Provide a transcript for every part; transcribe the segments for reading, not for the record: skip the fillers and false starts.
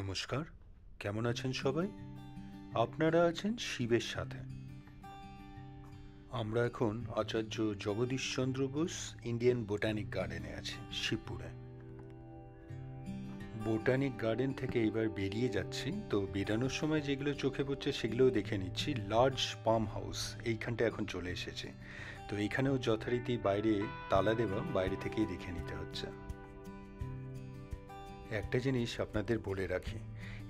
নমস্কার, কেমন আছেন সবাই? আপনারা আছেন শিবের সাথে। আমরা এখন আচার্য জগদীশচন্দ্র বোস ইন্ডিয়ান বোটানিক গার্ডেনে আছি, শিবপুরে। বোটানিক গার্ডেন থেকে এবার বেরিয়ে যাচ্ছি, তো বেরানোর সময় যেগুলো চোখে পড়ছে সেগুলোও দেখে নিচ্ছি। লার্জ পাম হাউস এইখানটা এখন চলে এসেছে, তো এইখানেও যথারীতি বাইরে তালা দেওয়া, বাইরে থেকেই দেখে নিতে হচ্ছে। একটা জিনিস আপনাদের বলে রাখি,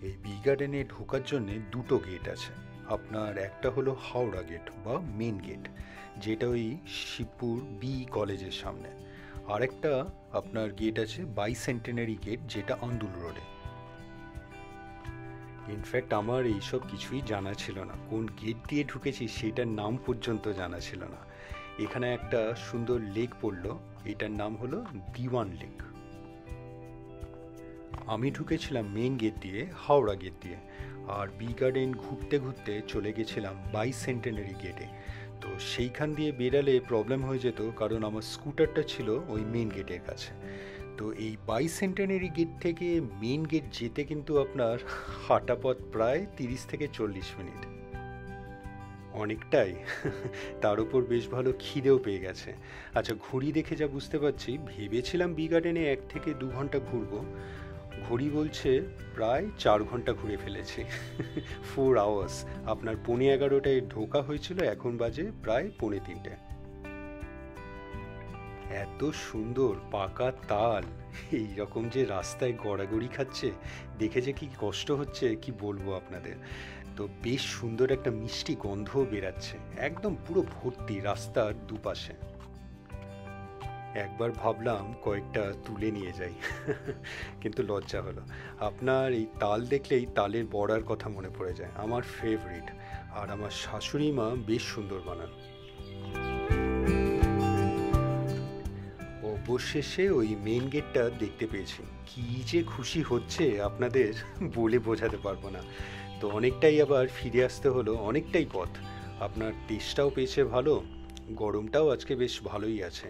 এই বি গার্ডেনে ঢোকার জন্যে দুটো গেট আছে। আপনার একটা হলো হাওড়া গেট বা মেন গেট, যেটা ওই শিবপুর বি কলেজের সামনে। আরেকটা আপনার গেট আছে বাইসেন্টেনারি গেট, যেটা আন্দুল রোডে। ইনফ্যাক্ট আমার এইসব কিছুই জানা ছিল না, কোন গেট দিয়ে ঢুকেছি সেটার নাম পর্যন্ত জানা ছিল না। এখানে একটা সুন্দর লেক পড়লো, এটার নাম হলো দিওয়ান লেক। আমি ঢুকেছিলাম মেন গেট দিয়ে, হাওড়া গেট দিয়ে, আর বি গার্ডেন ঘুরতে ঘুরতে চলে গেছিলাম বাইসেন্টেনারি গেটে। তো সেইখান দিয়ে বেরালে প্রবলেম হয়ে যেত, কারণ আমার স্কুটারটা ছিল ওই মেন গেটের কাছে। তো এই বাইসেন্টেনারি গেট থেকে মেন গেট যেতে কিন্তু আপনার হাঁটা পথ প্রায় 30 থেকে 40 মিনিট, অনেকটাই। তার উপর বেশ ভালো খিদেও পেয়ে গেছে। আচ্ছা, ঘড়ি দেখে যা বুঝতে পারছি, ভেবেছিলাম বি গার্ডেনে 1 থেকে 2 ঘন্টা ঘুরবো, ঘড়ি বলছে প্রায় 4 ঘন্টা ঘুরে ফেলেছি। 4 আওয়ার্স। আপনার 11:15টায় ঢোকা হয়েছিল, এখন বাজে প্রায় 2:45। এত সুন্দর পাকা তাল, এই রকম যে রাস্তায় গড়াগড়ি খাচ্ছে, দেখে যে কি কষ্ট হচ্ছে কি বলবো আপনাদের। তো বেশ সুন্দর একটা মিষ্টি গন্ধও বেরাচ্ছে, একদম পুরো ভর্তি রাস্তার দুপাশে। একবার ভাবলাম কয়েকটা তুলে নিয়ে যাই, কিন্তু লজ্জা হলো। আপনার এই তাল দেখলেই তালের বড়ার কথা মনে পড়ে যায়, আমার ফেভারিট। আর আমার শাশুড়ি মা বেশ সুন্দর বানান। অবশেষে ওই মেন গেটটা দেখতে পেয়েছি, কি যে খুশি হচ্ছে আপনাদের বলে বোঝাতে পারবো না। তো অনেকটাই আবার ফিরে আসতে হলো, অনেকটাই পথ। আপনার টেস্টটাও পেয়েছে ভালো, গরমটাও আজকে বেশ ভালোই আছে।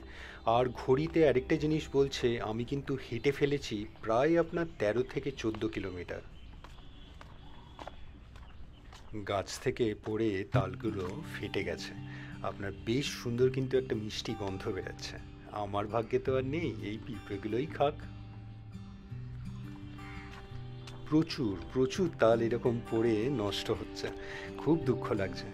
আর ঘড়িতে আরেকটা জিনিস বলছে, আমি কিন্তু হেঁটে ফেলেছি প্রায় আপনার 13 থেকে 14 কিলোমিটার। গাছ থেকে পড়ে তালগুলো ফেটে গেছে, আপনার বেশ সুন্দর কিন্তু একটা মিষ্টি গন্ধ বেরাচ্ছে। আমার ভাগ্যে তো আর নেই, এই পিঁপড়েগুলোই খাক। প্রচুর প্রচুর তাল এরকম পড়ে নষ্ট হচ্ছে, খুব দুঃখ লাগছে।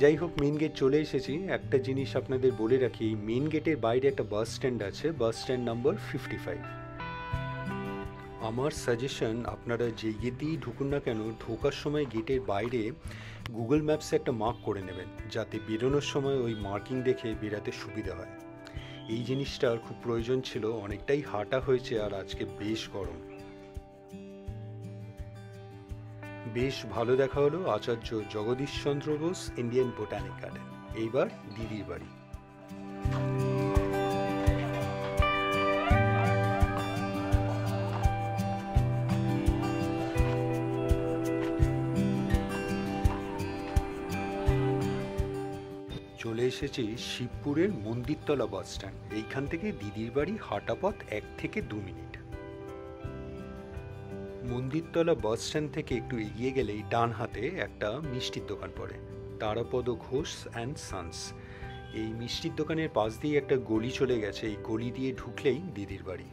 যাই হোক, মেন গেট চলে এসেছি। একটা জিনিস আপনাদের বলে রাখি, মেন গেটের বাইরে একটা বাস স্ট্যান্ড আছে, বাস স্ট্যান্ড নাম্বার 55। আমার সাজেশন, আপনারা যেই গেট দিয়েই ঢুকুন না কেন, ঢোকার সময় গেটের বাইরে গুগল ম্যাপসে একটা মার্ক করে নেবেন, যাতে বেরোনোর সময় ওই মার্কিং দেখে বেরাতে সুবিধা হয়। এই জিনিসটার খুব প্রয়োজন ছিল, অনেকটাই হাঁটা হয়েছে আর আজকে বেশ গরম। বেশ ভালো দেখা হলো Acharya Jagadish Chandra Bose Indian botanic garden. এইবার দিদির বাড়ি। চলে এসেছি শিবপুরের মন্দিরতলা বাস স্ট্যান্ড। এইখান থেকে দিদির বাড়ি হাঁটা পথ 1 থেকে 2 মিনিট। মন্দিরতলা বাস স্ট্যান্ড থেকে একটু এগিয়ে গেলেই ডান হাতে একটা মিষ্টির দোকান পড়ে, তারাপদ ঘোষ অ্যান্ড সান্স। এই মিষ্টির দোকানের পাশ দিয়ে একটা গলি চলে গেছে, এই গলি দিয়ে ঢুকলেই দিদির বাড়ি।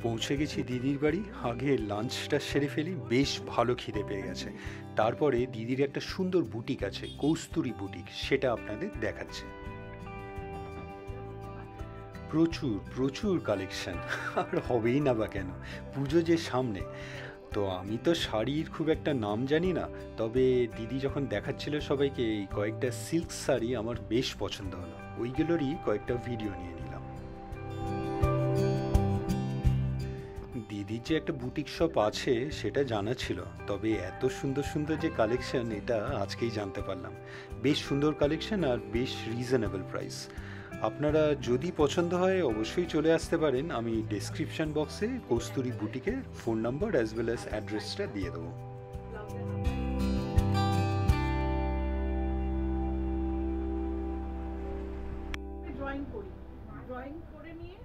পৌঁছে গেছি দিদির বাড়ি। আগে লাঞ্চটা সেরে ফেলি, বেশ ভালো খিদে পেয়ে গেছে। তারপরে দিদির একটা সুন্দর বুটিক আছে, কৌস্তুরী বুটিক, সেটা আপনাদের দেখাচ্ছে। প্রচুর প্রচুর কালেকশন, আর হবেই না বা কেন, পুজো যে সামনে। তো আমি তো শাড়ির খুব একটা নাম জানি না, তবে দিদি যখন দেখাচ্ছিল সবাইকে, এই কয়েকটা সিল্ক শাড়ি আমার বেশ পছন্দ হলো, ওইগুলোরই কয়েকটা ভিডিও নিয়ে নিলাম। দিদির যে একটা বুটিক শপ আছে সেটা জানা ছিল, তবে এত সুন্দর সুন্দর যে কালেকশন, এটা আজকেই জানতে পারলাম। বেশ সুন্দর কালেকশন আর বেশ রিজনেবল প্রাইস। আপনারা যদি পছন্দ হয় অবশ্যই চলে আসতে পারেন। আমি ডেসক্রিপশন বক্সে কস্তুরী বুটিকের phone number as well as অ্যাড্রেসটা দিয়ে দেবো। ড্রয়িং করি, ড্রয়িং করে নিয়ে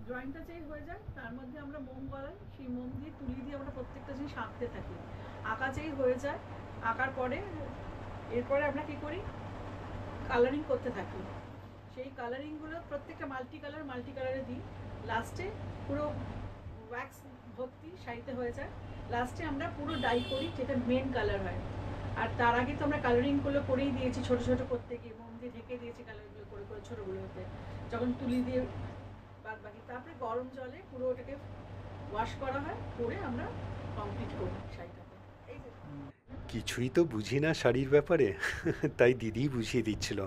ড্রয়িংটা যেই হয়ে যায় তার মধ্যে আমরা মোম গলাই, সেই মোম দিয়ে তুলি দিয়ে আমরা প্রত্যেকটা জিনিস আঁকতে থাকি। আঁকা যেই হয়ে যায়, আঁকার পরে এরপরে আমরা কী করি, কালারিং করতে থাকি। সেই কালারিংগুলো প্রত্যেকটা মাল্টি কালারে দিই। লাস্টে পুরো ওয়্যাক্স ভর্তি শাড়িতে হয়ে যায়। লাস্টে আমরা পুরো ডাই করি, যেটা মেন কালার হয়। আর তার আগে তো আমরা কালারিংগুলো করেই দিয়েছি, ছোটো ছোটো করতে গিয়ে মোম দিয়ে ঢেকে দিয়েছি কালারগুলো করে করে ছোটোগুলোতে, যখন তুলি দিয়ে বাদ বাকি। তারপরে গরম জলে পুরো ওটাকে ওয়াশ করা হয়, করে আমরা কমপ্লিট করি শাড়িটাকে। এই যে কিছুই তো বুঝি না শাড়ির ব্যাপারে, তাই দিদি বুঝিয়ে দিচ্ছিল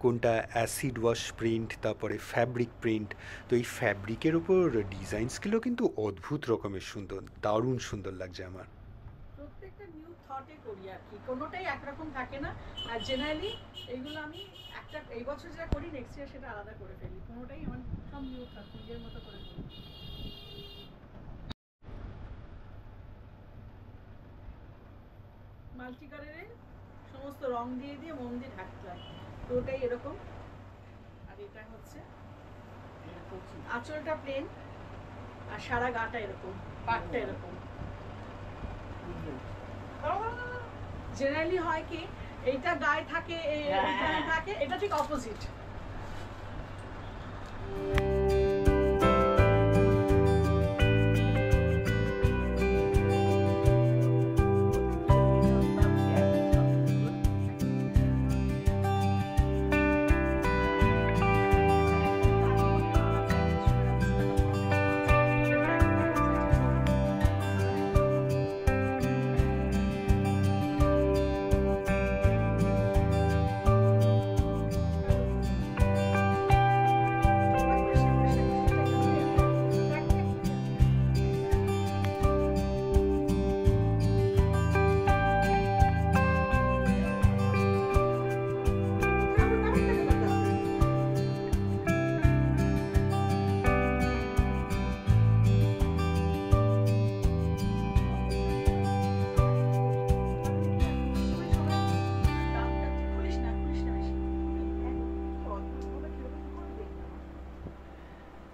কোনটা অ্যাসিড ওয়াশ প্রিন্ট, তারপরে ফ্যাব্রিক প্রিন্ট। তো এই ফ্যাব্রিকের ওপর ডিজাইনসগুলো কিন্তু অদ্ভুত রকমের সুন্দর, দারুণ সুন্দর লাগছে আমার। প্রত্যেকটা নিউ থটে করি আর কি, কোনোটাই একরকম থাকে না। আর জেনারেলি এইগুলো আমি একটা এই বছর যেটা করি, নেক্সট ইয়ার সেটা আলাদা করে ফেলি। কোনোটাই আমার সব নিউ থট, নিজের মতো করে করি। মাল্টি কালারে সমস্ত রং দিয়ে দিয়ে মোম দিয়ে ঢাকতে হয়, তো ওটাই এরকম। আর এটা হচ্ছে আঁচলটা প্লেন, আর সারা গাটা এরকম, পাটটা এরকম। জেনারেলি হয় কি, এইটা গায়ে থাকে, এখানে থাকে, এটা ঠিক অপোজিট।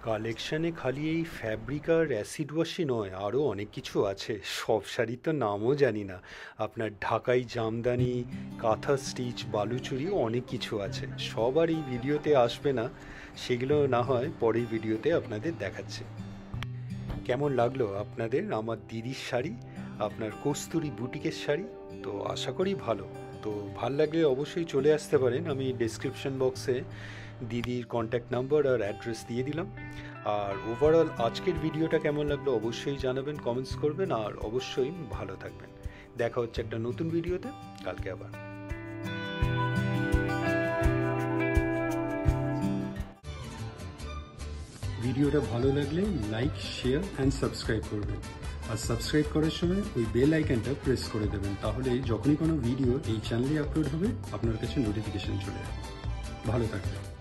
কালেকশানে খালি এই ফ্যাব্রিক আর অ্যাসিড ওয়াশই নয়, আরও অনেক কিছু আছে। সব শাড়ির তো নামও জানি না। আপনার ঢাকাই জামদানি, কাঁথা স্টিচ, বালুচুরি, অনেক কিছু আছে। সব আর এই ভিডিওতে আসবে না, সেগুলো না হয় পরের ভিডিওতে আপনাদের দেখাচ্ছে। কেমন লাগলো আপনাদের আমার দিদির শাড়ি, আপনার কস্তুরি বুটিকের শাড়ি? তো আশা করি ভালো। তো ভাল লাগলে অবশ্যই চলে আসতে পারেন। আমি ডেসক্রিপশন বক্সে দিদির কন্ট্যাক্ট নাম্বার আর অ্যাড্রেস দিয়ে দিলাম। আর ওভারঅল আজকের ভিডিওটা কেমন লাগলো অবশ্যই জানাবেন, কমেন্টস করবেন, আর অবশ্যই ভালো থাকবেন। দেখা হচ্ছে একটা নতুন ভিডিওতে কালকে আবার। ভিডিওটা ভালো লাগলে লাইক, শেয়ার অ্যান্ড সাবস্ক্রাইব করবেন। আর সাবস্ক্রাইব করার সময় ওই বেল আইকনটা প্রেস করে দেবেন, তাহলে যখনই কোনো ভিডিও এই চ্যানেলে আপলোড হবে আপনার কাছে নোটিফিকেশন চলে যাবে। ভালো থাকবেন।